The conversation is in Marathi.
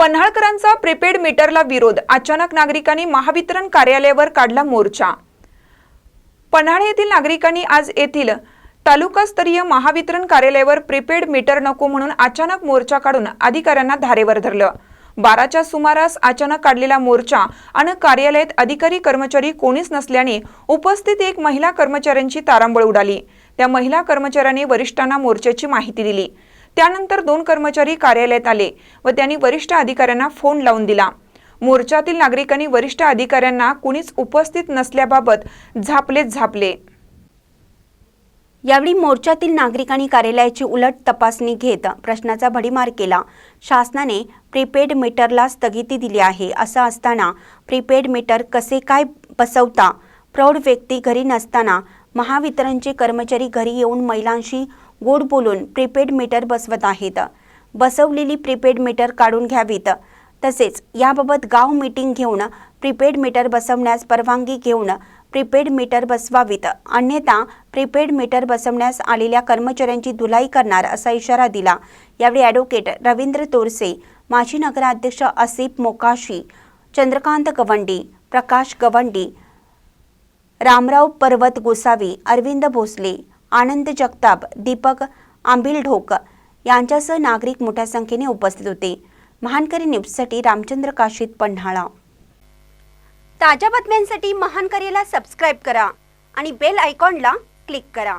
पन्हाळकरांचा प्रीपेड मीटरला विरोध, अचानक नागरिकांनी महावितरण कार्यालयावर काढला मोर्चा। पन्हाळे येथील नागरिकांनी आज येथील तालुकास्तरीय महावितरण कार्यालयावर प्रीपेड मीटर नको म्हणून अचानक मोर्चा काढून अधिकाऱ्यांना धारेवर धरलं। 12च्या सुमारास अचानक काढलेला मोर्चा आणि कार्यालयात अधिकारी कर्मचारी कोणीच नसल्याने उपस्थित एक महिला कर्मचाऱ्यांची तारांबळ उडाली। त्या महिला कर्मचाऱ्यांनी वरिष्ठांना मोर्चाची माहिती दिली। त्यानंतर 2 कर्मचारी कार्यालयात आले व त्यांनी वरिष्ठ अधिकाऱ्यांना फोन लावून दिला। मोर्चातील नागरिकांनी वरिष्ठ अधिकाऱ्यांना कुणीच उपस्थित नसल्याबाबत झापले। यावेळी मोर्चातील नागरिकांनी कार्यालयाची उलट तपासणी घेत प्रश्नाचा भडीमार केला। शासनाने प्रीपेड मीटरला स्थगिती दिली आहे, असं असताना प्रीपेड मीटर कसे काय बसवता? प्रौढ व्यक्ती घरी नसताना महावितरणचे कर्मचारी घरी येऊन महिलांशी गोड बोलून प्रीपेड मीटर बसवत आहेत। बसवलेली प्रीपेड मीटर काढून घ्यावीत। तसेच याबाबत गाव मीटिंग घेऊन प्रीपेड मीटर बसवण्यास परवानगी घेऊन प्रीपेड मीटर बसवावीत, अन्यथा प्रीपेड मीटर बसवण्यास आलेल्या कर्मचाऱ्यांची धुलाई करणार असा इशारा दिला। यावेळी ॲडव्होकेट रवींद्र तोरसे, माजी नगराध्यक्ष आसिफ मोकाशी, चंद्रकांत गवंडी, प्रकाश गवंडी, रामराव पर्वत गोसावी, अरविंद भोसले, आनंद जगताप, दीपक आंबिलढोक यांच्यासह नागरिक मोठ्या संख्येने उपस्थित होते। महानकरी न्यूजसाठी रामचंद्र काशीद, पन्हाळा। ताज्या बातम्यांसाठी महानकरीला सबस्क्राइब करा आणि बेल आयकॉनला क्लिक करा।